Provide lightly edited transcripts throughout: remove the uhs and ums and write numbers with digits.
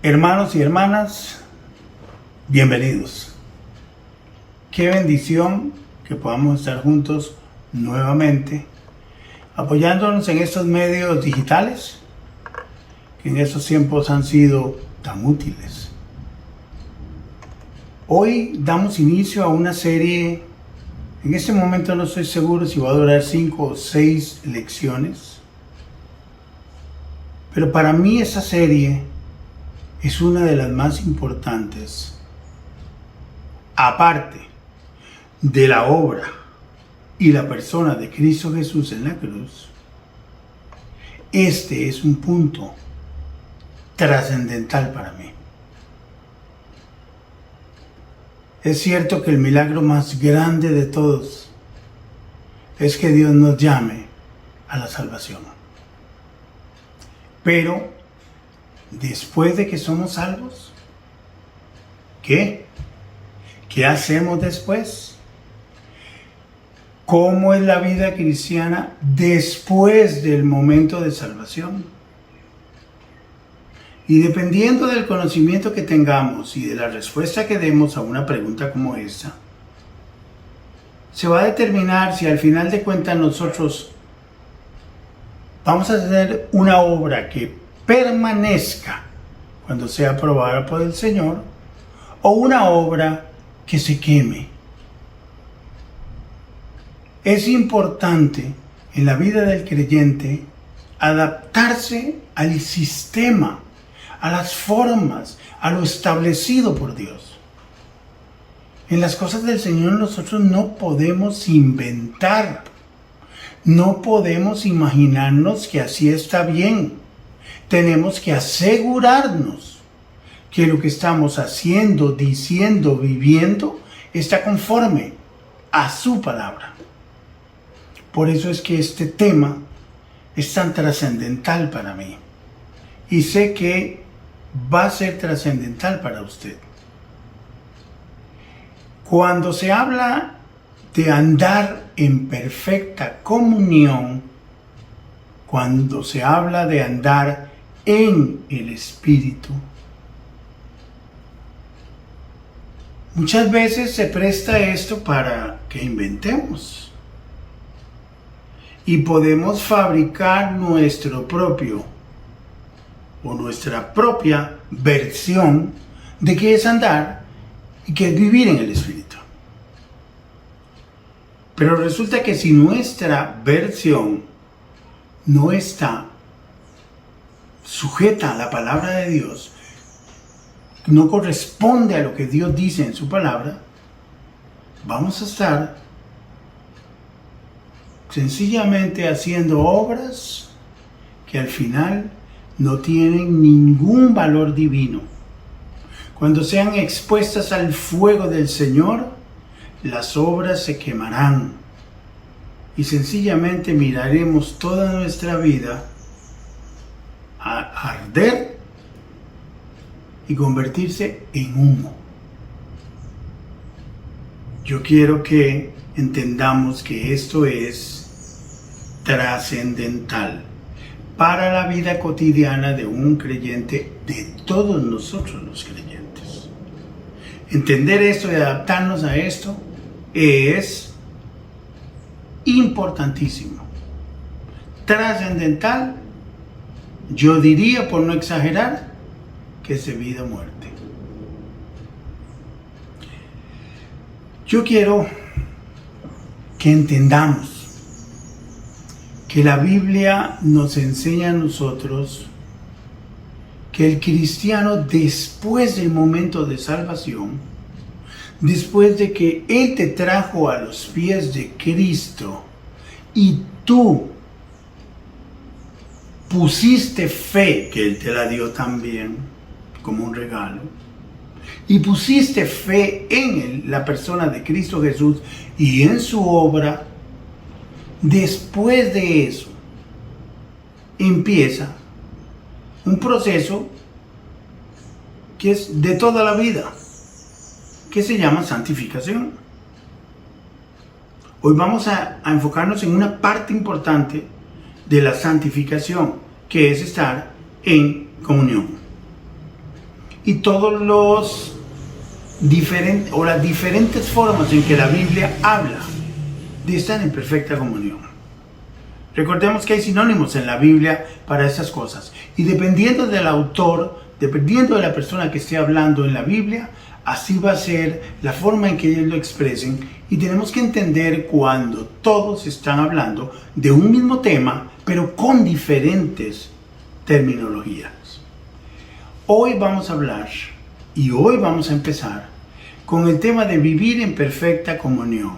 Hermanos y hermanas, bienvenidos. Qué bendición que podamos estar juntos nuevamente, apoyándonos en estos medios digitales que en estos tiempos han sido tan útiles. Hoy damos inicio a una serie. En este momento no estoy seguro si va a durar 5 o 6 lecciones, pero para mí esa serie es una de las más importantes, aparte de la obra y la persona de Cristo Jesús en la cruz. Este es un punto trascendental para mí. Es cierto que el milagro más grande de todos es que Dios nos llame a la salvación. Pero, después de que somos salvos, ¿qué? ¿Qué hacemos después? ¿Cómo es la vida cristiana después del momento de salvación? Y dependiendo del conocimiento que tengamos y de la respuesta que demos a una pregunta como esta, se va a determinar si al final de cuentas nosotros vamos a hacer una obra que permanezca cuando sea aprobada por el Señor, o una obra que se queme. Es importante en la vida del creyente adaptarse al sistema, a las formas, a lo establecido por Dios. En las cosas del Señor nosotros no podemos inventar, no podemos imaginarnos que así está bien. Tenemos que asegurarnos que lo que estamos haciendo, diciendo, viviendo, está conforme a su palabra. Por eso es que este tema es tan trascendental para mí. Y sé que va a ser trascendental para usted. Cuando se habla de andar en perfecta comunión, cuando se habla de andar en el Espíritu, muchas veces se presta esto para que inventemos. Y podemos fabricar nuestro propio o nuestra propia versión de qué es andar y qué es vivir en el Espíritu. Pero resulta que si nuestra versión no está sujeta a la palabra de Dios, no corresponde a lo que Dios dice en su palabra, vamos a estar sencillamente haciendo obras que al final no tienen ningún valor divino. Cuando sean expuestas al fuego del Señor, las obras se quemarán y sencillamente miraremos toda nuestra vida a arder y convertirse en humo. Yo quiero que entendamos que esto es trascendental para la vida cotidiana de un creyente, de todos nosotros los creyentes. Entender esto y adaptarnos a esto es importantísimo, trascendental, yo diría, por no exagerar, que es de vida o muerte. Yo quiero que entendamos que la Biblia nos enseña a nosotros que el cristiano, después del momento de salvación, después de que Él te trajo a los pies de Cristo y tú pusiste fe, que Él te la dio también como un regalo, y pusiste fe en Él, la persona de Cristo Jesús, y en su obra, después de eso empieza un proceso que es de toda la vida, que se llama santificación. Hoy vamos a enfocarnos en una parte importante de la santificación, que es estar en comunión. y todos los las diferentes formas en que la Biblia habla de estar en perfecta comunión. Recordemos que hay sinónimos en la Biblia para esas cosas. Y dependiendo del autor, dependiendo de la persona que esté hablando en la Biblia, así va a ser la forma en que ellos lo expresen. Y tenemos que entender cuando todos están hablando de un mismo tema, pero con diferentes terminologías. Hoy vamos a hablar y hoy vamos a empezar con el tema de vivir en perfecta comunión.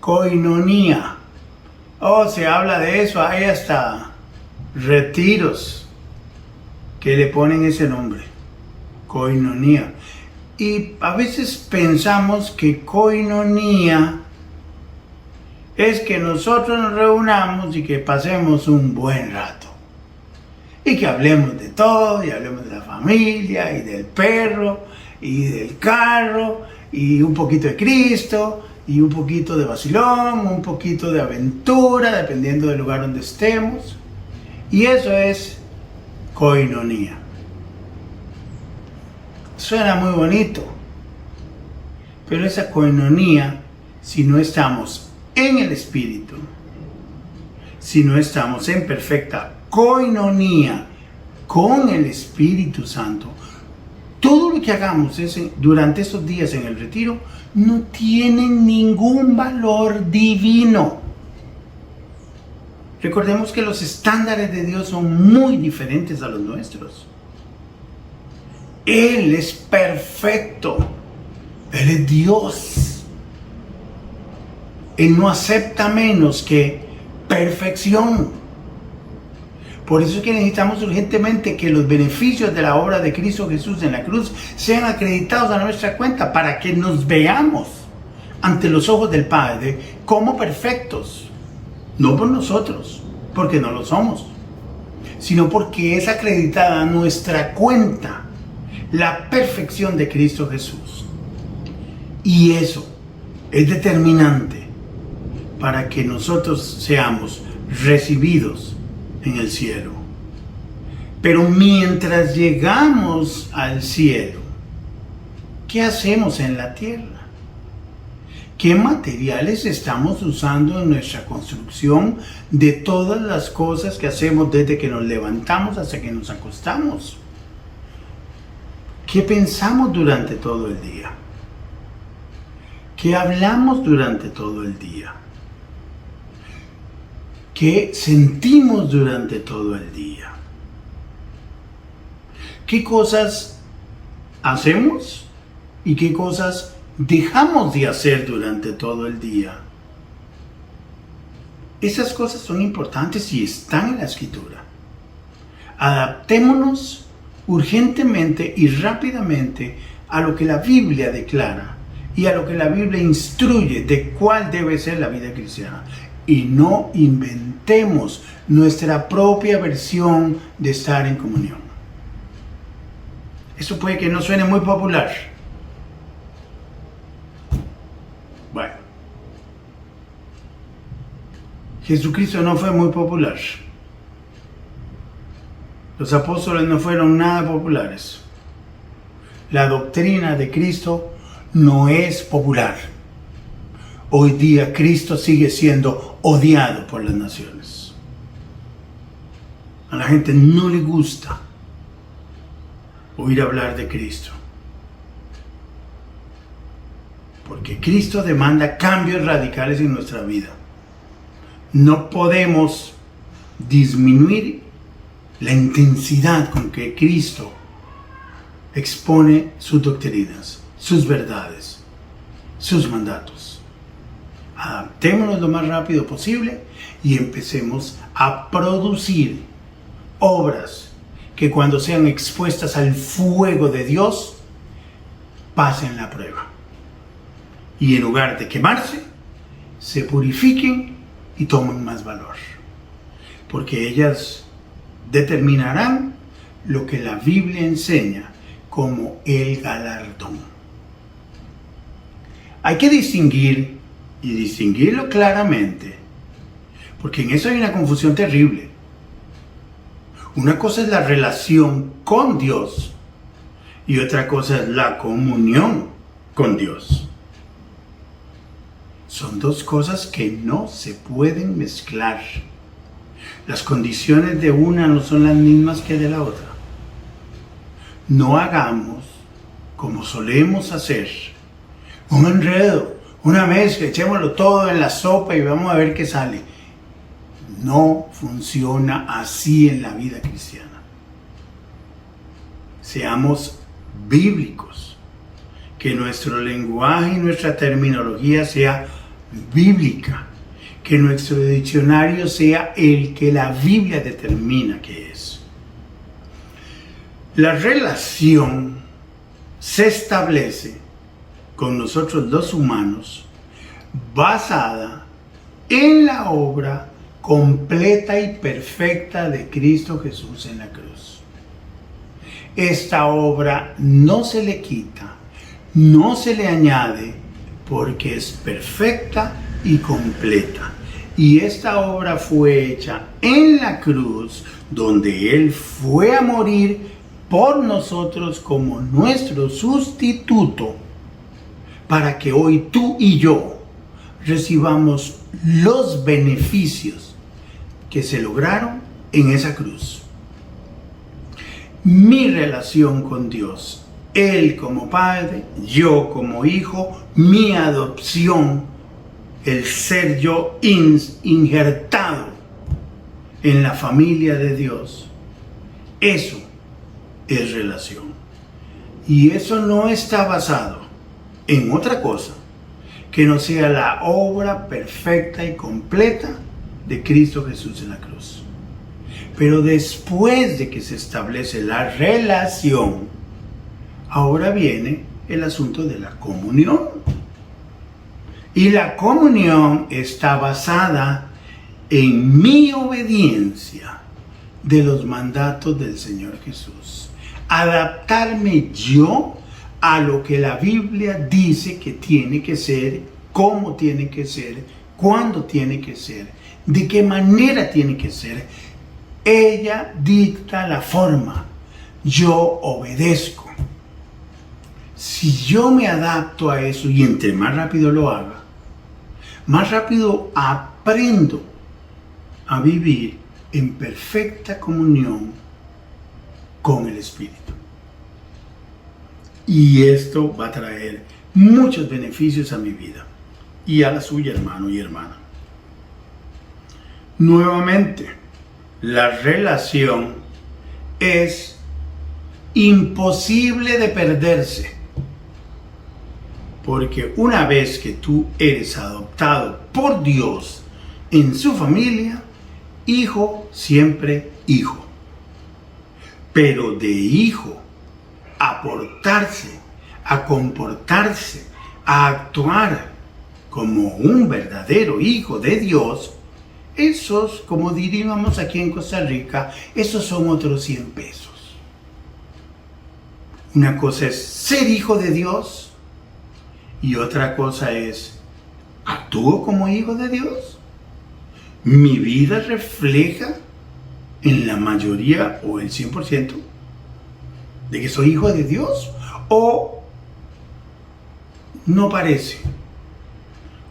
Koinonía. Oh, se habla de eso, hay hasta retiros que le ponen ese nombre, koinonía. Y a veces pensamos que koinonía es que nosotros nos reunamos y que pasemos un buen rato. Y que hablemos de todo, y hablemos de la familia, y del perro, y del carro, y un poquito de Cristo, y un poquito de vacilón, un poquito de aventura, dependiendo del lugar donde estemos. Y eso es koinonía. Suena muy bonito, pero esa koinonía, si no estamos en el Espíritu, si no estamos en perfecta koinonía con el Espíritu Santo, todo lo que hagamos durante esos días en el retiro no tiene ningún valor divino. Recordemos que los estándares de Dios son muy diferentes a los nuestros. Él es perfecto. Él es Dios. Él no acepta menos que perfección. Por eso es que necesitamos urgentemente que los beneficios de la obra de Cristo Jesús en la cruz sean acreditados a nuestra cuenta para que nos veamos ante los ojos del Padre como perfectos. No por nosotros, porque no lo somos, sino porque es acreditada a nuestra cuenta la perfección de Cristo Jesús. Y eso es determinante para que nosotros seamos recibidos en el cielo. Pero mientras llegamos al cielo, ¿qué hacemos en la tierra? ¿Qué materiales estamos usando en nuestra construcción de todas las cosas que hacemos desde que nos levantamos hasta que nos acostamos? ¿Qué pensamos durante todo el día? ¿Qué hablamos durante todo el día? ¿Qué sentimos durante todo el día? ¿Qué cosas hacemos y qué cosas dejamos de hacer durante todo el día? Esas cosas son importantes y están en la Escritura. Adaptémonos urgentemente y rápidamente a lo que la Biblia declara y a lo que la Biblia instruye de cuál debe ser la vida cristiana. Y no inventemos nuestra propia versión de estar en comunión. Eso puede que no suene muy popular. Bueno, Jesucristo no fue muy popular. Los apóstoles no fueron nada populares. La doctrina de Cristo no es popular. Hoy día Cristo sigue siendo odiado por las naciones. A la gente no le gusta oír hablar de Cristo. Porque Cristo demanda cambios radicales en nuestra vida. No podemos disminuir la intensidad con que Cristo expone sus doctrinas, sus verdades, sus mandatos. Adaptémonos lo más rápido posible y empecemos a producir obras que cuando sean expuestas al fuego de Dios, pasen la prueba. Y en lugar de quemarse, se purifiquen y tomen más valor. Porque ellas determinarán lo que la Biblia enseña como el galardón. Hay que distinguir y distinguirlo claramente, porque en eso hay una confusión terrible. Una cosa es la relación con Dios y otra cosa es la comunión con Dios. Son dos cosas que no se pueden mezclar. Las condiciones de una no son las mismas que de la otra. No hagamos como solemos hacer, un enredo, una mezcla, echémoslo todo en la sopa y vamos a ver qué sale. No funciona así en la vida cristiana. Seamos bíblicos, que nuestro lenguaje y nuestra terminología sea bíblica, que nuestro diccionario sea el que la Biblia determina que es. La relación se establece con nosotros los humanos basada en la obra completa y perfecta de Cristo Jesús en la cruz. Esta obra no se le quita, no se le añade, porque es perfecta y completa. Y esta obra fue hecha en la cruz, donde Él fue a morir por nosotros como nuestro sustituto, para que hoy tú y yo recibamos los beneficios que se lograron en esa cruz. Mi relación con Dios, Él como Padre, yo como Hijo, mi adopción, el ser yo injertado en la familia de Dios, eso es relación. Y eso no está basado en otra cosa que no sea la obra perfecta y completa de Cristo Jesús en la cruz. Pero después de que se establece la relación, ahora viene el asunto de la comunión. Y la comunión está basada en mi obediencia de los mandatos del Señor Jesús. Adaptarme yo a lo que la Biblia dice que tiene que ser, cómo tiene que ser, cuándo tiene que ser, de qué manera tiene que ser. Ella dicta la forma, yo obedezco. Si yo me adapto a eso, y entre más rápido lo haga, más rápido aprendo a vivir en perfecta comunión con el Espíritu. Y esto va a traer muchos beneficios a mi vida y a la suya, hermano y hermana. Nuevamente, la relación es imposible de perderse, porque una vez que tú eres adoptado por Dios en su familia, hijo siempre hijo. Pero de hijo a portarse, a comportarse, a actuar como un verdadero hijo de Dios, esos, como diríamos aquí en Costa Rica, esos son otros 100 pesos. Una cosa es ser hijo de Dios y otra cosa es, ¿actúo como hijo de Dios? ¿Mi vida refleja en la mayoría o el 100% de que soy hijo de Dios? ¿O no parece?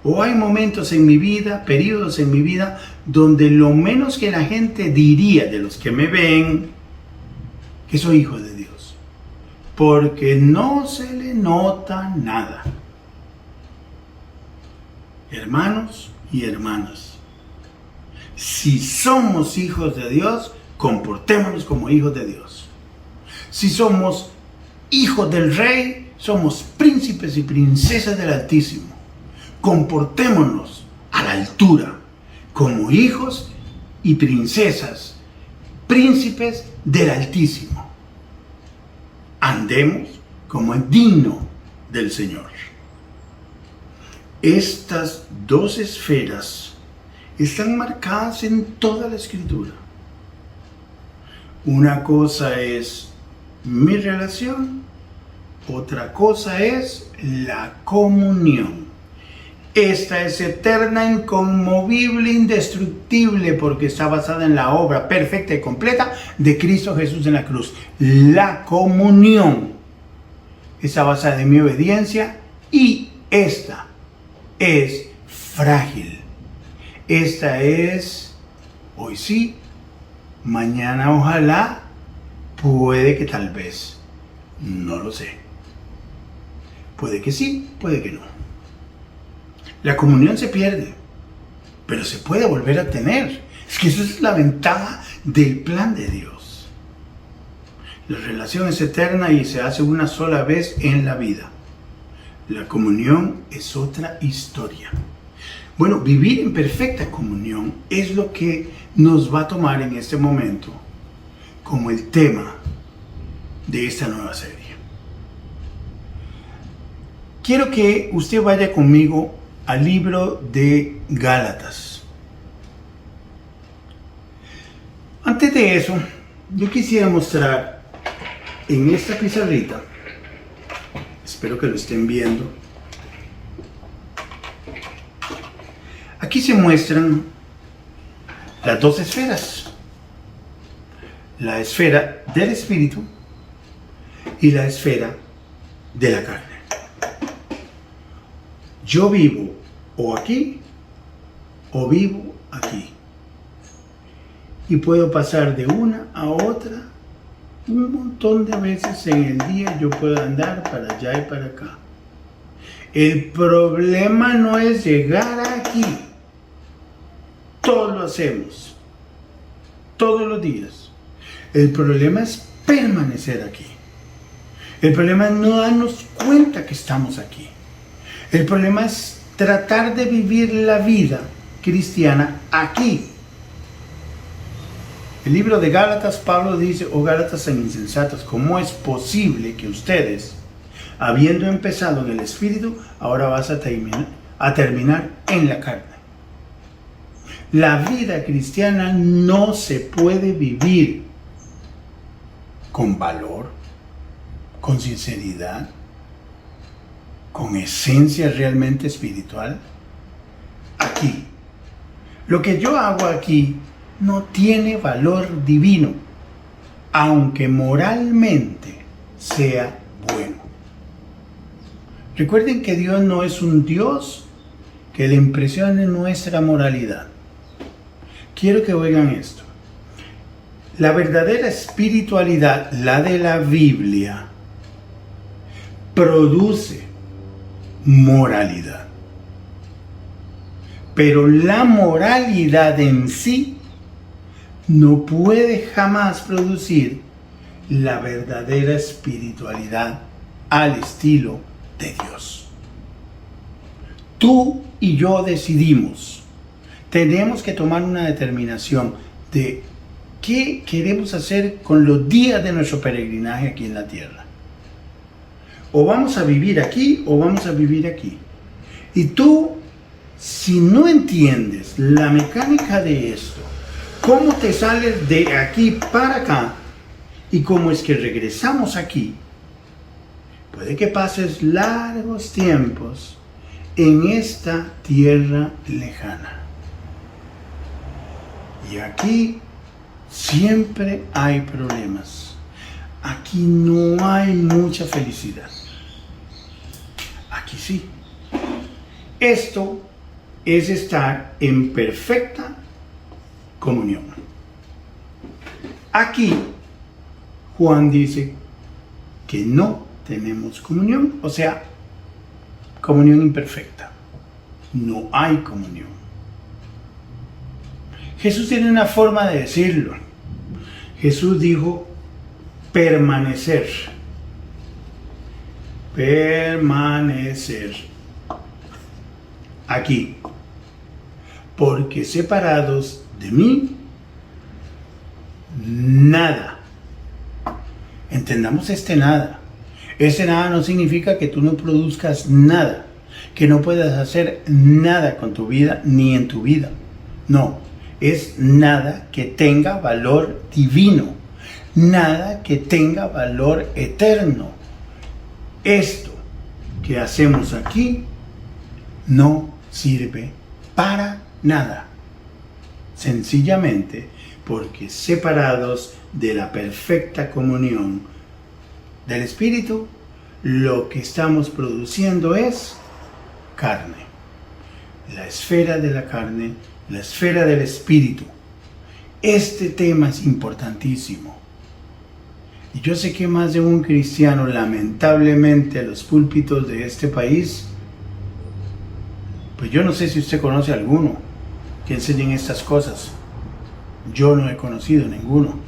¿O hay momentos en mi vida, periodos en mi vida, donde lo menos que la gente diría de los que me ven, que soy hijo de Dios? Porque no se le nota nada. Hermanos y hermanas, si somos hijos de Dios, comportémonos como hijos de Dios. Si somos hijos del Rey, somos príncipes y princesas del Altísimo. Comportémonos a la altura, como hijos y princesas, príncipes del Altísimo. Andemos como es digno del Señor. Estas dos esferas están marcadas en toda la Escritura. Una cosa es mi relación, otra cosa es la comunión. Esta es eterna, inconmovible, indestructible, porque está basada en la obra perfecta y completa de Cristo Jesús en la cruz. La comunión está basada en mi obediencia y esta es frágil. Esta es, hoy sí, mañana ojalá, puede que tal vez, no lo sé. Puede que sí, puede que no. La comunión se pierde, pero se puede volver a tener. Es que eso es la ventaja del plan de Dios. La relación es eterna y se hace una sola vez en la vida. La comunión es otra historia. Bueno, vivir en perfecta comunión es lo que nos va a tomar en este momento como el tema de esta nueva serie. Quiero que usted vaya conmigo al libro de Gálatas. Antes de eso, yo quisiera mostrar en esta pizarrita, espero que lo estén viendo, aquí se muestran las dos esferas, la esfera del espíritu y la esfera de la carne. Yo vivo o aquí o vivo aquí. Y puedo pasar de una a otra un montón de veces en el día. Yo puedo andar para allá y para acá. El problema no es llegar aquí. Todos lo hacemos. Todos los días. El problema es permanecer aquí. El problema es no darnos cuenta que estamos aquí. El problema es tratar de vivir la vida cristiana aquí. El libro de Gálatas, Pablo dice: oh Gálatas tan insensatos, ¿cómo es posible que ustedes, habiendo empezado en el espíritu, ahora vas a terminar en la carne? La vida cristiana no se puede vivir con valor, con sinceridad, con esencia realmente espiritual, aquí. Lo que yo hago aquí no tiene valor divino, aunque moralmente sea bueno. Recuerden que Dios no es un Dios que le impresione nuestra moralidad. Quiero que oigan esto. La verdadera espiritualidad, la de la Biblia, produce moralidad. Pero la moralidad en sí no puede jamás producir la verdadera espiritualidad al estilo de Dios. Tú y yo decidimos, tenemos que tomar una determinación de qué queremos hacer con los días de nuestro peregrinaje aquí en la tierra. O vamos a vivir aquí o vamos a vivir aquí. Y tú, si no entiendes la mecánica de esto, cómo te sales de aquí para acá y cómo es que regresamos aquí, puede que pases largos tiempos en esta tierra lejana. Y aquí siempre hay problemas. Aquí no hay mucha felicidad. Aquí sí. Esto es estar en perfecta comunión. Aquí Juan dice que no tenemos comunión, o sea, comunión imperfecta. No hay comunión. Jesús tiene una forma de decirlo. Jesús dijo permanecer. Permanecer. Aquí. Porque separados de mí, nada. Entendamos este nada. Este nada no significa que tú no produzcas nada, que no puedas hacer nada con tu vida ni en tu vida. No, es nada que tenga valor divino, nada que tenga valor eterno. Esto que hacemos aquí no sirve para nada. Sencillamente porque separados de la perfecta comunión del Espíritu, lo que estamos produciendo es carne. La esfera de la carne, la esfera del Espíritu. Este tema es importantísimo. Y yo sé que más de un cristiano, lamentablemente, a los púlpitos de este país, pues yo no sé si usted conoce a alguno que enseñen estas cosas. Yo no he conocido ninguno.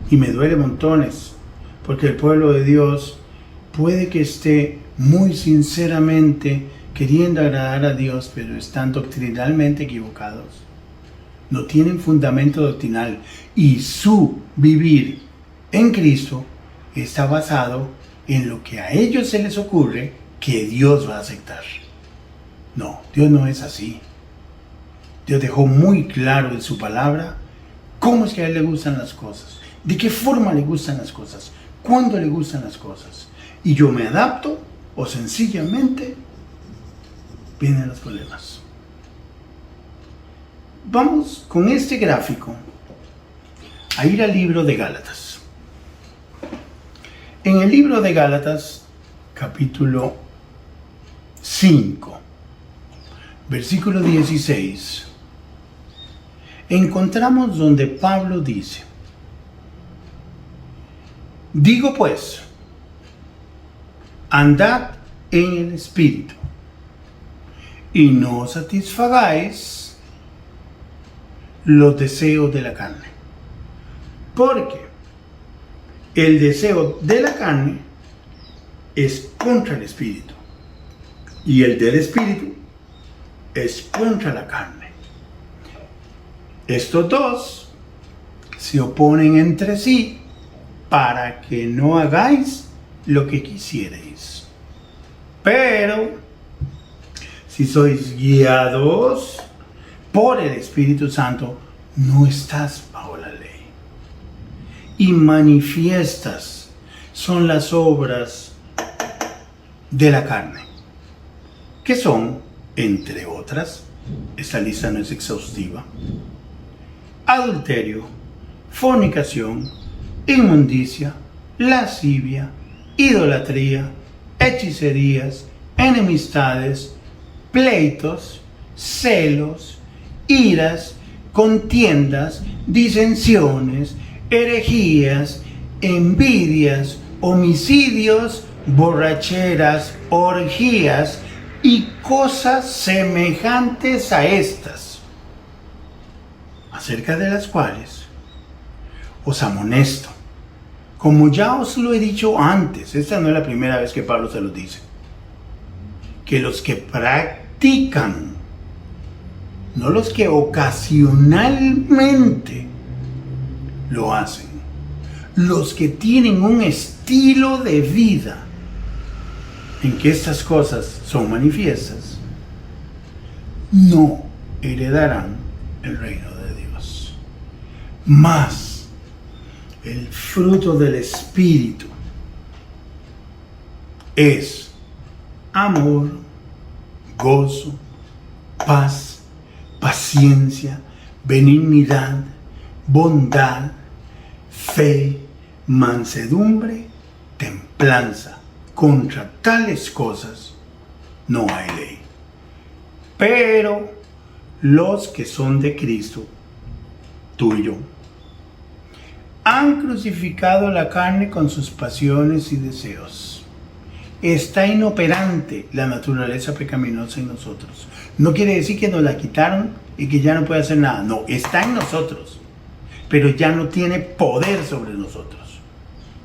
Y me duele montones, porque el pueblo de Dios puede que esté muy sinceramente queriendo agradar a Dios, pero están doctrinalmente equivocados. No tienen fundamento doctrinal y su vivir en Cristo está basado en lo que a ellos se les ocurre que Dios va a aceptar. No, Dios no es así. Dios dejó muy claro en su palabra cómo es que a Él le gustan las cosas, de qué forma le gustan las cosas, cuándo le gustan las cosas. Y yo me adapto o sencillamente vienen los problemas. Vamos con este gráfico a ir al libro de Gálatas. En el libro de Gálatas, capítulo 5, versículo 16, encontramos donde Pablo dice: digo pues, andad en el Espíritu, y no satisfagáis los deseos de la carne. Porque el deseo de la carne es contra el Espíritu, y el del Espíritu es contra la carne. Estos dos se oponen entre sí para que no hagáis lo que quisierais. Pero si sois guiados por el Espíritu Santo, no estás bajo la ley. Y manifiestas son las obras de la carne, que son, entre otras, esta lista no es exhaustiva: adulterio, fornicación, inmundicia, lascivia, idolatría, hechicerías, enemistades, pleitos, celos, iras, contiendas, disensiones, herejías, envidias, homicidios, borracheras, orgías y cosas semejantes a estas, acerca de las cuales os amonesto, como ya os lo he dicho antes. Esta no es la primera vez que Pablo se lo dice, que los que practican, no los que ocasionalmente lo hacen, los que tienen un estilo de vida en que estas cosas son manifiestas, no heredarán el reino de Dios. Mas el fruto del Espíritu es amor, gozo, paz, paciencia, benignidad, bondad, fe, mansedumbre, templanza. Contra tales cosas no hay ley. Pero los que son de Cristo, tú y yo, han crucificado la carne con sus pasiones y deseos. Está inoperante la naturaleza pecaminosa en nosotros. No quiere decir que nos la quitaron y que ya no puede hacer nada. No, está en nosotros, pero ya no tiene poder sobre nosotros,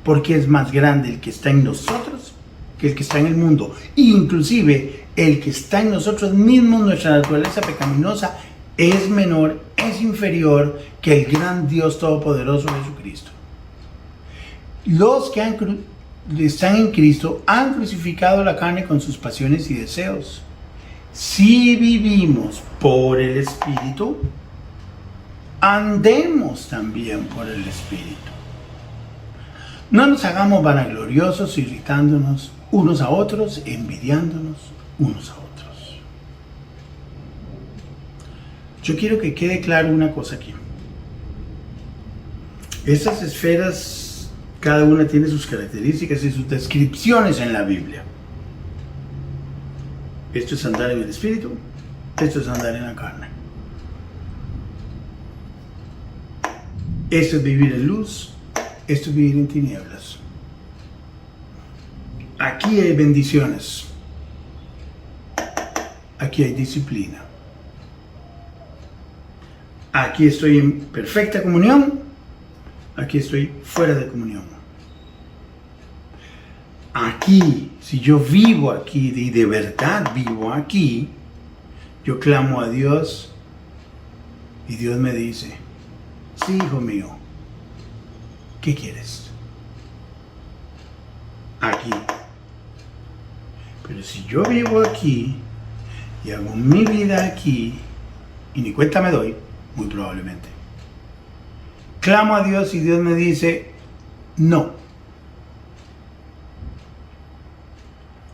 porque es más grande el que está en nosotros que el que está en el mundo. Inclusive el que está en nosotros mismos, nuestra naturaleza pecaminosa, es menor, es inferior que el gran Dios Todopoderoso Jesucristo. Los que están en Cristo han crucificado la carne con sus pasiones y deseos. Si vivimos por el Espíritu, andemos también por el Espíritu. No nos hagamos vanagloriosos, irritándonos unos a otros, envidiándonos unos a otros. Yo quiero que quede claro una cosa aquí. Estas esferas, cada una tiene sus características y sus descripciones en la Biblia. Esto es andar en el Espíritu, esto es andar en la carne. Esto es vivir en luz, esto es vivir en tinieblas. Aquí hay bendiciones, aquí hay disciplina. Aquí estoy en perfecta comunión, aquí estoy fuera de comunión. Aquí, si yo vivo aquí y de verdad vivo aquí, yo clamo a Dios y Dios me dice, sí, hijo mío, ¿qué quieres? Aquí. Pero si yo vivo aquí y hago mi vida aquí y ni cuenta me doy, muy probablemente, clamo a Dios y Dios me dice, no.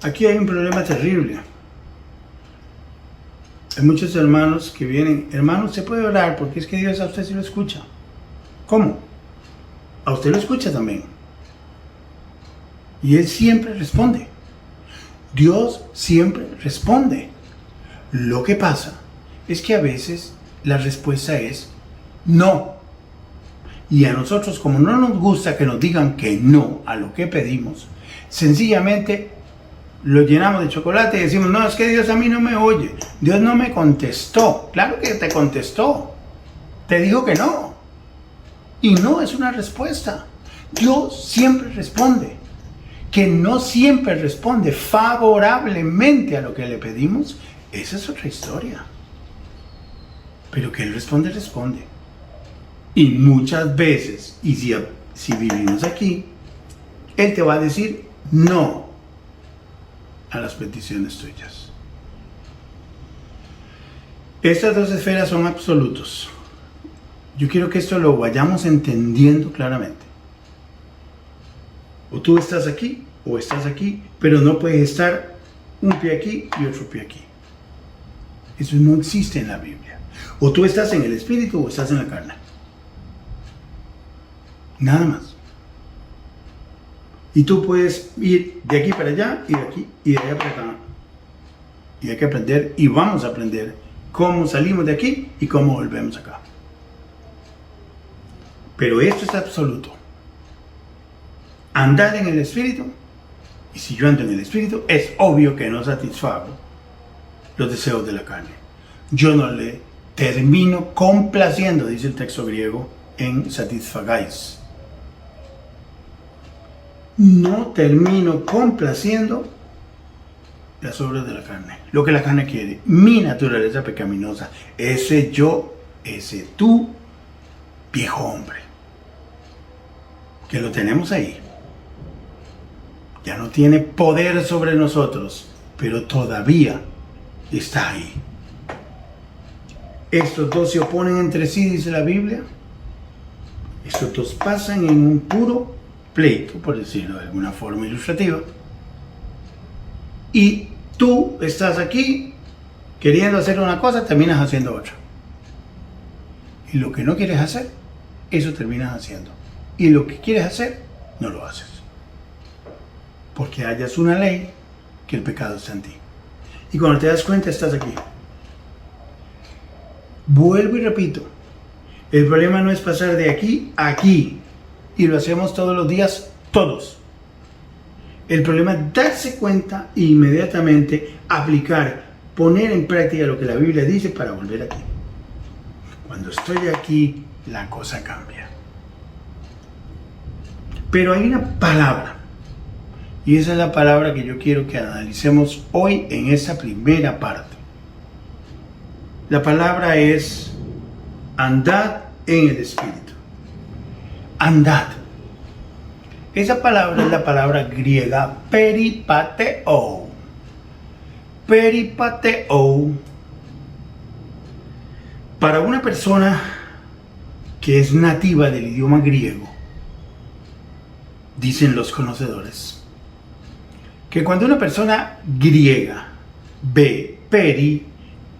Aquí hay un problema terrible. Hay muchos hermanos que vienen, hermanos, se puede orar porque es que Dios a usted sí lo escucha. ¿Cómo? A usted lo escucha también. Y Él siempre responde. Dios siempre responde. Lo que pasa es que a veces la respuesta es no. Y a nosotros, como no nos gusta que nos digan que no a lo que pedimos, sencillamente lo llenamos de chocolate y decimos, no, es que Dios a mí no me oye, Dios no me contestó. Claro que te contestó, te dijo que no. Y no es una respuesta. Dios siempre responde. Que no siempre responde favorablemente a lo que le pedimos, esa es otra historia. Pero que Él responde, responde. Y muchas veces, y si vivimos aquí, Él te va a decir no a las peticiones tuyas. Estas dos esferas son absolutos. Yo quiero que esto lo vayamos entendiendo claramente. O tú estás aquí, o estás aquí, pero no puedes estar un pie aquí y otro pie aquí. Eso no existe en la Biblia. O tú estás en el Espíritu o estás en la carne. Nada más. Y tú puedes ir de aquí para allá y de aquí y de allá para acá. Y hay que aprender, y vamos a aprender, cómo salimos de aquí y cómo volvemos acá. Pero esto es absoluto. Andar en el Espíritu, y si yo ando en el Espíritu, es obvio que no satisfago los deseos de la carne. Yo no le termino complaciendo, dice el texto griego, en satisfagáis. No termino complaciendo las obras de la carne, lo que la carne quiere, mi naturaleza pecaminosa, ese yo, ese tú, viejo hombre, que lo tenemos ahí. Ya no tiene poder sobre nosotros, pero todavía está ahí. Estos dos se oponen entre sí, dice la Biblia. Estos dos pasan en un puro pleito, por decirlo de alguna forma ilustrativa. Y tú estás aquí queriendo hacer una cosa, terminas haciendo otra. Y lo que no quieres hacer, eso terminas haciendo. Y lo que quieres hacer, no lo haces. Porque hayas una ley que el pecado está en ti. Y cuando te das cuenta, estás aquí. Vuelvo y repito, el problema no es pasar de aquí a aquí. Y lo hacemos todos los días, todos. El problema es darse cuenta e inmediatamente aplicar, poner en práctica lo que la Biblia dice para volver aquí. Cuando estoy aquí, la cosa cambia. Pero hay una palabra. Y esa es la palabra que yo quiero que analicemos hoy en esta primera parte. La palabra es andad en el Espíritu. Andad. Esa palabra es la palabra griega peripateo. Peripateo. Para una persona que es nativa del idioma griego, dicen los conocedores, que cuando una persona griega ve peri,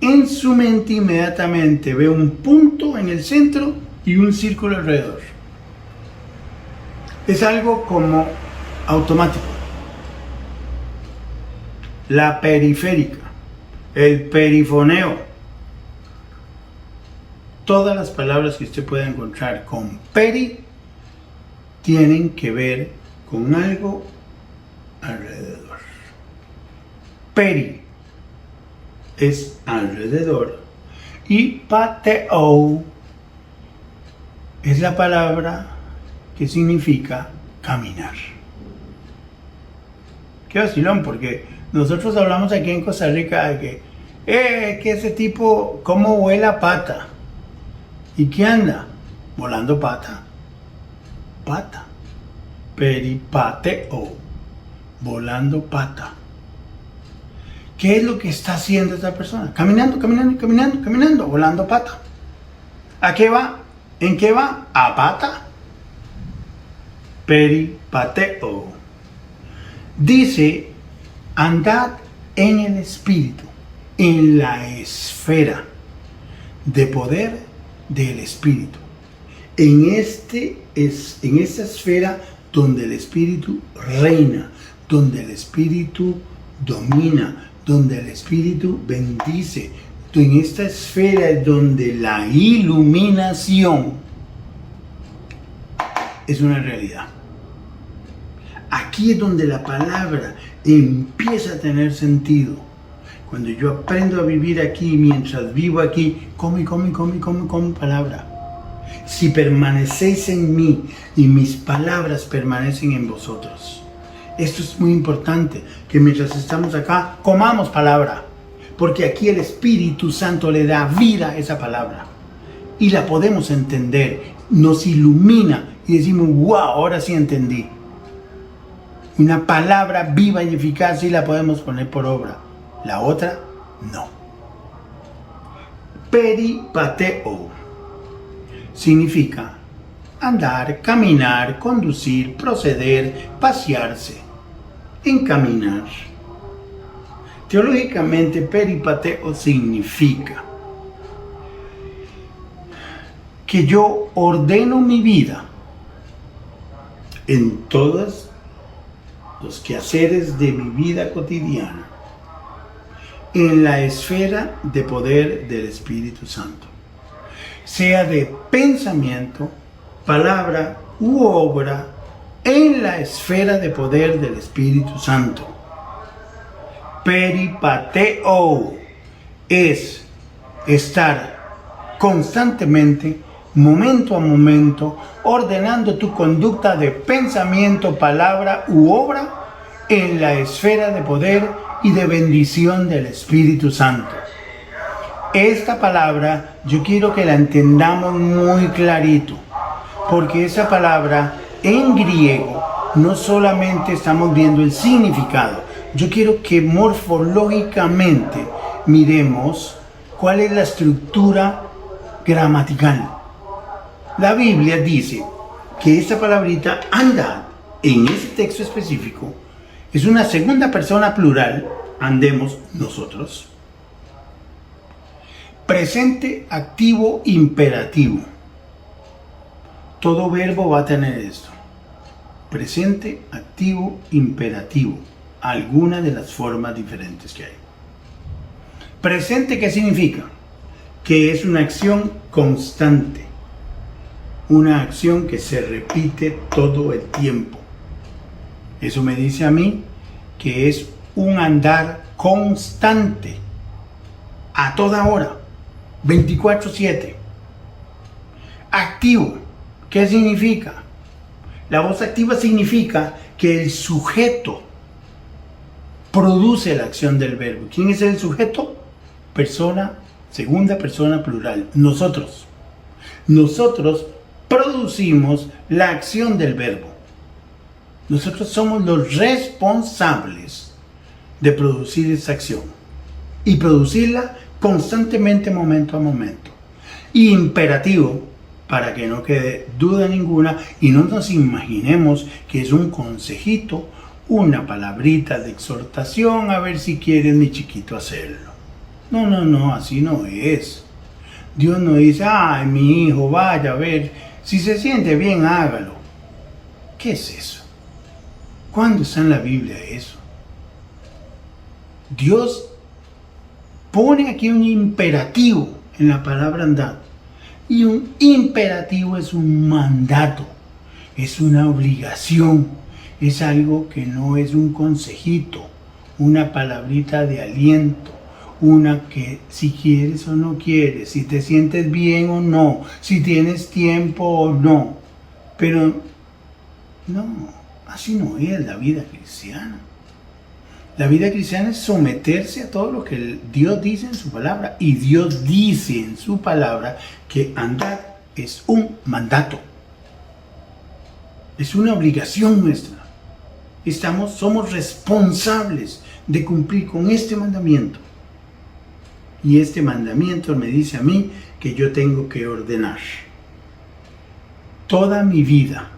en su mente inmediatamente ve un punto en el centro y un círculo alrededor. Es algo como automático. La periférica, el perifoneo, todas las palabras que usted pueda encontrar con peri tienen que ver con algo alrededor. Peri es alrededor y pateo es la palabra que significa caminar. Qué vacilón, porque nosotros hablamos aquí en Costa Rica de que ese tipo, ¿cómo vuela pata? ¿Y qué anda? Volando pata. Pata. Peripateo. Volando pata. ¿Qué es lo que está haciendo esta persona? Caminando, caminando, caminando, caminando, volando pata. ¿A qué va? ¿En qué va? A pata. Peripateo. Dice, andad en el espíritu, en la esfera de poder del espíritu. En esta esfera donde el espíritu reina, donde el espíritu domina, donde el espíritu bendice. En esta esfera es donde la iluminación es una realidad. Aquí es donde la palabra empieza a tener sentido. Cuando yo aprendo a vivir aquí, mientras vivo aquí, come palabra. Si permanecéis en mí y mis palabras permanecen en vosotros. Esto es muy importante, que mientras estamos acá, comamos palabra. Porque aquí el Espíritu Santo le da vida a esa palabra. Y la podemos entender, nos ilumina y decimos, wow, ahora sí entendí. Una palabra viva y eficaz y la podemos poner por obra. La otra, no. Peripateo significa andar, caminar, conducir, proceder, pasearse, encaminar. Teológicamente, peripateo significa que yo ordeno mi vida en todos los quehaceres de mi vida cotidiana en la esfera de poder del Espíritu Santo, sea de pensamiento, palabra u obra, en la esfera de poder del Espíritu Santo. Peripateo es estar constantemente, momento a momento, ordenando tu conducta de pensamiento, palabra u obra en la esfera de poder y de bendición del Espíritu Santo. Esta palabra yo quiero que la entendamos muy clarito, porque esa palabra en griego no solamente estamos viendo el significado, yo quiero que morfológicamente miremos cuál es la estructura gramatical. La Biblia dice que esta palabrita andad en ese texto específico es una segunda persona plural, andemos nosotros. Presente, activo, imperativo. Todo verbo va a tener esto. Presente, activo, imperativo. Alguna de las formas diferentes que hay. Presente, ¿qué significa? Que es una acción constante. Una acción que se repite todo el tiempo. Eso me dice a mí que es un andar constante. A toda hora. 24/7. Activo. ¿Qué significa? La voz activa significa que el sujeto produce la acción del verbo. ¿Quién es el sujeto? Persona, segunda persona plural. Nosotros. Nosotros producimos la acción del verbo. Nosotros somos los responsables de producir esa acción y producirla constantemente, momento a momento. Y imperativo, para que no quede duda ninguna y no nos imaginemos que es un consejito, una palabrita de exhortación, a ver si quieres, mi chiquito, hacerlo. No, no, no, así no es. Dios no dice, ay, mi hijo, vaya a ver, si se siente bien, hágalo. ¿Qué es eso? ¿Cuándo está en la Biblia eso? Dios pone aquí un imperativo en la palabra andad. Y un imperativo es un mandato, es una obligación, es algo que no es un consejito, una palabrita de aliento, una que si quieres o no quieres, si te sientes bien o no, si tienes tiempo o no. Pero no, así no es la vida cristiana. La vida cristiana es someterse a todo lo que Dios dice en su palabra. Y Dios dice en su palabra que andar es un mandato. Es una obligación nuestra. Somos responsables de cumplir con este mandamiento. Y este mandamiento me dice a mí que yo tengo que ordenar toda mi vida,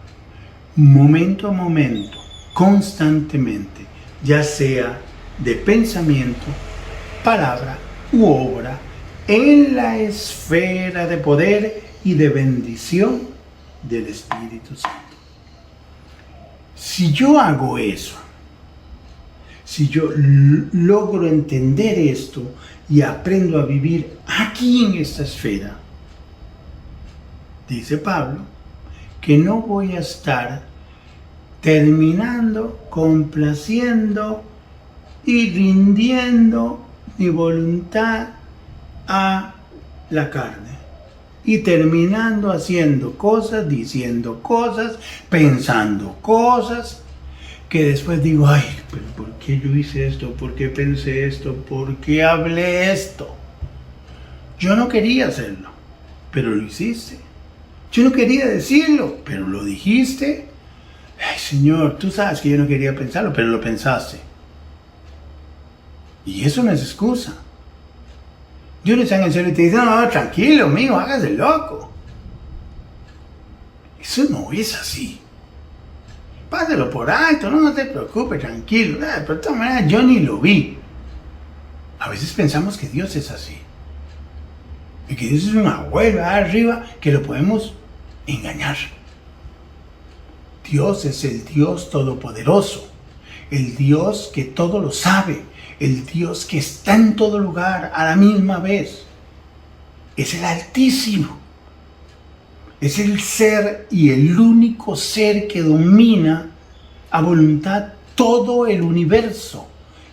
momento a momento, constantemente, ya sea de pensamiento, palabra u obra, en la esfera de poder y de bendición del Espíritu Santo. Si yo hago eso, si yo logro entender esto y aprendo a vivir aquí en esta esfera, dice Pablo, que no voy a estar terminando, complaciendo y rindiendo mi voluntad a la carne. Y terminando haciendo cosas, diciendo cosas, pensando cosas, que después digo, ay, pero ¿por qué yo hice esto? ¿Por qué pensé esto? ¿Por qué hablé esto? Yo no quería hacerlo, pero lo hiciste. Yo no quería decirlo, pero lo dijiste. Ay, Señor, tú sabes que yo no quería pensarlo, pero lo pensaste. Y eso no es excusa. Dios no está en el cielo y te dice, no, tranquilo, mijo, hágase loco. Eso no es así. Pásalo por alto, no te preocupes, tranquilo. Pero de todas maneras yo ni lo vi. A veces pensamos que Dios es así. Y que Dios es un abuelo arriba que lo podemos engañar. Dios es el Dios todopoderoso, el Dios que todo lo sabe, el Dios que está en todo lugar a la misma vez. Es el Altísimo, es el ser y el único ser que domina a voluntad todo el universo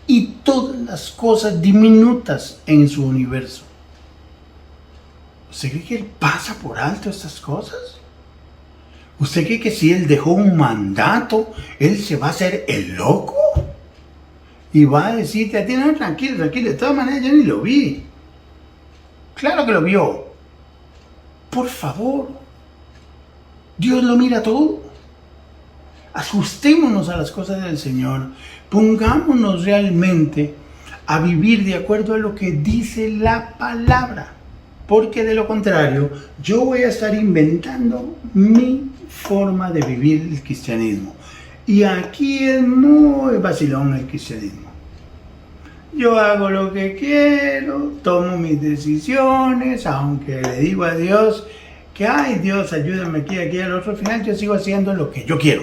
y todas las cosas diminutas en su universo. ¿Usted cree que Él pasa por alto estas cosas? ¿Usted cree que si Él dejó un mandato, Él se va a hacer el loco? Y va a decirte a ti, no, tranquilo, tranquilo, de todas maneras yo ni lo vi. Claro que lo vio. Por favor, Dios lo mira todo. Ajustémonos a las cosas del Señor. Pongámonos realmente a vivir de acuerdo a lo que dice la palabra. Porque de lo contrario, yo voy a estar inventando mi forma de vivir el cristianismo. Y aquí es muy vacilón el cristianismo. Yo hago lo que quiero, tomo mis decisiones, aunque le digo a Dios que, ay Dios, ayúdame aquí, al otro final yo sigo haciendo lo que yo quiero.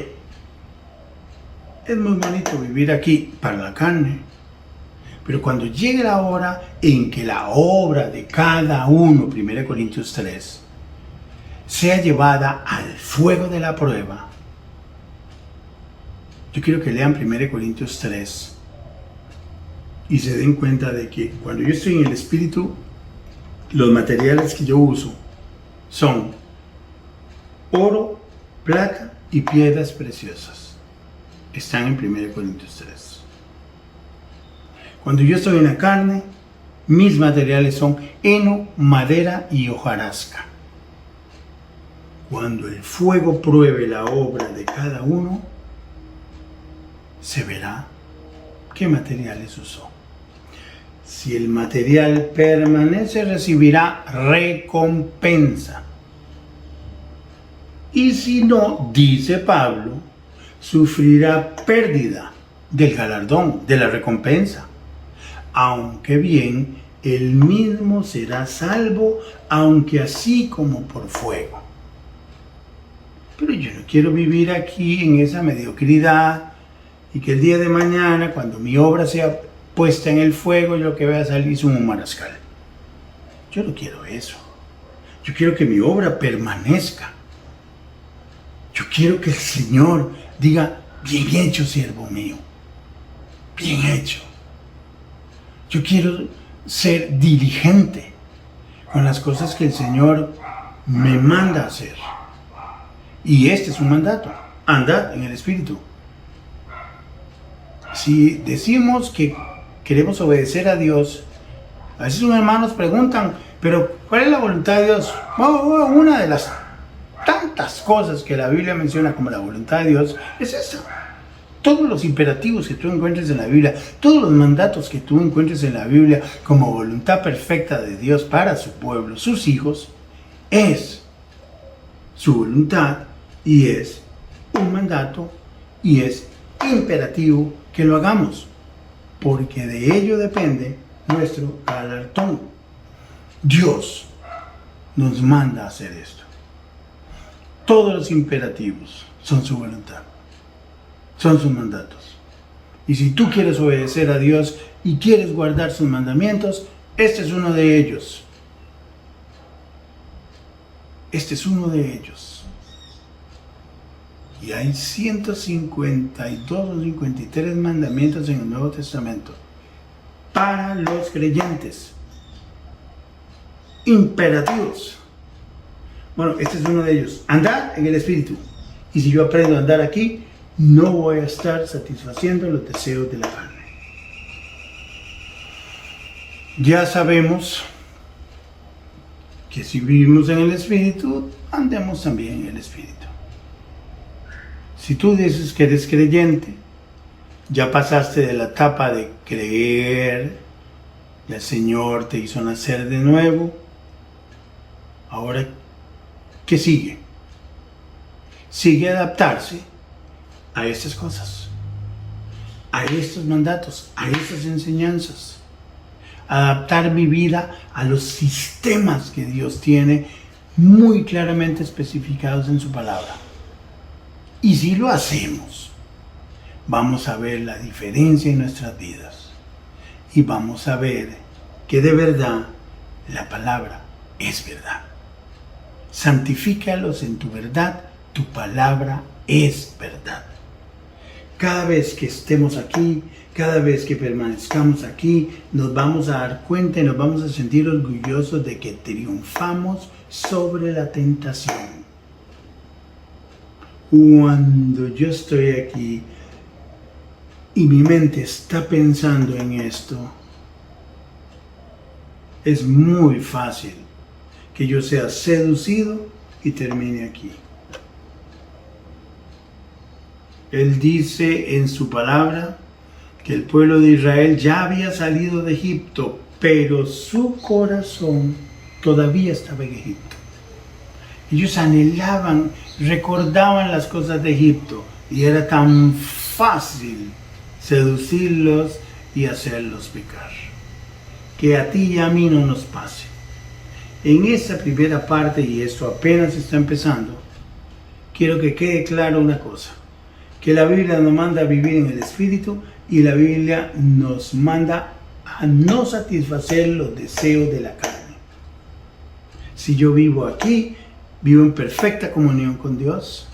Es muy bonito vivir aquí para la carne. Pero cuando llegue la hora en que la obra de cada uno, 1 Corintios 3, sea llevada al fuego de la prueba, yo quiero que lean 1 Corintios 3 y se den cuenta de que cuando yo estoy en el Espíritu, los materiales que yo uso son oro, plata y piedras preciosas. Están en 1 Corintios 3. Cuando yo estoy en la carne, mis materiales son heno, madera y hojarasca. Cuando el fuego pruebe la obra de cada uno, se verá qué materiales usó. Si el material permanece, recibirá recompensa. Y si no, dice Pablo, sufrirá pérdida del galardón, de la recompensa. Aunque bien él mismo será salvo, aunque así como por fuego. Pero yo no quiero vivir aquí en esa mediocridad y que el día de mañana, cuando mi obra sea puesta en el fuego, yo que vea salir es un marascal. Yo no quiero eso. Yo quiero que mi obra permanezca. Yo quiero que el Señor diga, bien hecho, siervo mío. Bien hecho. Yo quiero ser diligente con las cosas que el Señor me manda hacer. Y este es un mandato. Andad en el Espíritu. Si decimos que queremos obedecer a Dios, a veces los hermanos preguntan, pero ¿cuál es la voluntad de Dios? Una de las tantas cosas que la Biblia menciona como la voluntad de Dios es esta. Todos los imperativos que tú encuentres en la Biblia, todos los mandatos que tú encuentres en la Biblia como voluntad perfecta de Dios para su pueblo, sus hijos, es su voluntad y es un mandato y es imperativo que lo hagamos, porque de ello depende nuestro galardón. Dios nos manda a hacer esto. Todos los imperativos son su voluntad, son sus mandatos. Y si tú quieres obedecer a Dios y quieres guardar sus mandamientos, este es uno de ellos. Este es uno de ellos. Y hay 152 o 53 mandamientos en el Nuevo Testamento para los creyentes. Imperativos. Bueno, este es uno de ellos. Andar en el Espíritu. Y si yo aprendo a andar aquí, no voy a estar satisfaciendo los deseos de la carne. Ya sabemos que si vivimos en el Espíritu, andemos también en el Espíritu. Si tú dices que eres creyente, ya pasaste de la etapa de creer, y el Señor te hizo nacer de nuevo, ahora, ¿qué sigue? Sigue adaptarse a estas cosas, a estos mandatos, a estas enseñanzas. Adaptar mi vida a los sistemas que Dios tiene muy claramente especificados en su palabra. Y si lo hacemos, vamos a ver la diferencia en nuestras vidas. Y vamos a ver que de verdad la palabra es verdad. Santifícalos en tu verdad, tu palabra es verdad. Cada vez que estemos aquí, cada vez que permanezcamos aquí, nos vamos a dar cuenta y nos vamos a sentir orgullosos de que triunfamos sobre la tentación. Cuando yo estoy aquí y mi mente está pensando en esto, es muy fácil que yo sea seducido y termine aquí. Él dice en su palabra que el pueblo de Israel ya había salido de Egipto, pero su corazón todavía estaba en Egipto. Ellos anhelaban, recordaban las cosas de Egipto y era tan fácil seducirlos y hacerlos pecar. Que a ti y a mí no nos pase. En esta primera parte, y esto apenas está empezando, quiero que quede claro una cosa, que la Biblia nos manda a vivir en el Espíritu y la Biblia nos manda a no satisfacer los deseos de la carne. Si yo vivo aquí, vivo en perfecta comunión con Dios.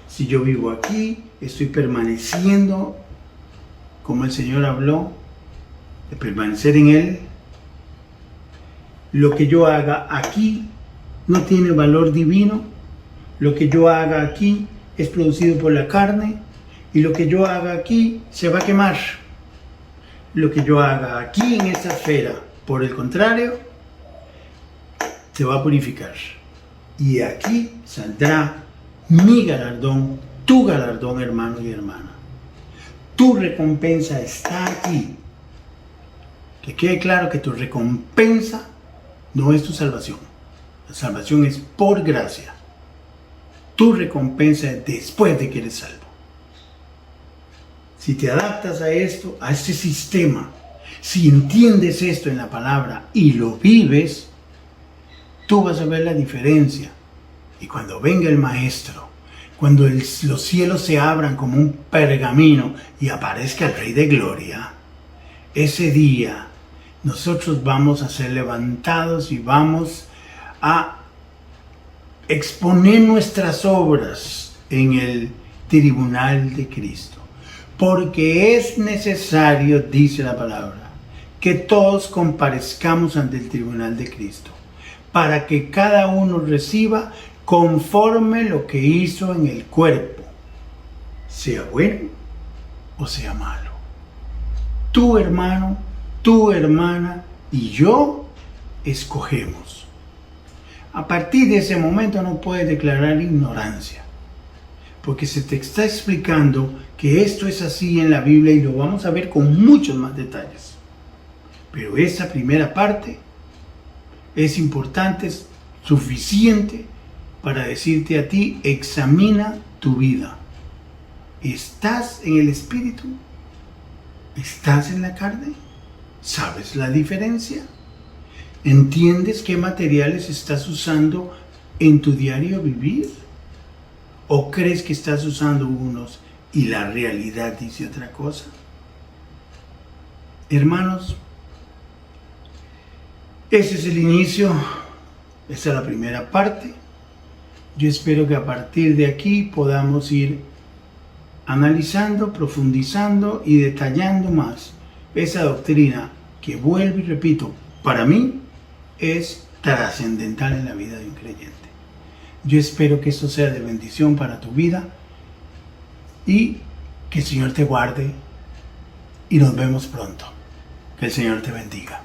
Si yo vivo aquí, estoy permaneciendo como el Señor habló, de permanecer en Él. Lo que yo haga aquí no tiene valor divino. Lo que yo haga aquí es producido por la carne. Y lo que yo haga aquí se va a quemar. Lo que yo haga aquí en esta esfera, por el contrario, se va a purificar. Y aquí saldrá mi galardón, tu galardón, hermano y hermana. Tu recompensa está aquí. Que quede claro que tu recompensa no es tu salvación. La salvación es por gracia. Tu recompensa es después de que eres salvo. Si te adaptas a esto, a este sistema, Si entiendes esto en la palabra y lo vives, tú vas a ver la diferencia. Y cuando venga el Maestro, cuando los cielos se abran como un pergamino y aparezca el Rey de Gloria, ese día nosotros vamos a ser levantados y vamos a exponer nuestras obras en el tribunal de Cristo. Porque es necesario, dice la palabra, que todos comparezcamos ante el tribunal de Cristo, para que cada uno reciba conforme lo que hizo en el cuerpo, sea bueno o sea malo. Tu hermano, tu hermana y yo escogemos. A partir de ese momento no puedes declarar ignorancia, porque se te está explicando que esto es así en la Biblia y lo vamos a ver con muchos más detalles. Pero esa primera parte es importante, es suficiente para decirte a ti: examina tu vida. ¿Estás en el Espíritu? ¿Estás en la carne? ¿Sabes la diferencia? ¿Entiendes qué materiales estás usando en tu diario vivir? ¿O crees que estás usando unos y la realidad dice otra cosa? Hermanos, ese es el inicio, esa es la primera parte. Yo espero que a partir de aquí podamos ir analizando, profundizando y detallando más esa doctrina que, vuelvo y repito, para mí es trascendental en la vida de un creyente. Yo espero que esto sea de bendición para tu vida y que el Señor te guarde y nos vemos pronto. Que el Señor te bendiga.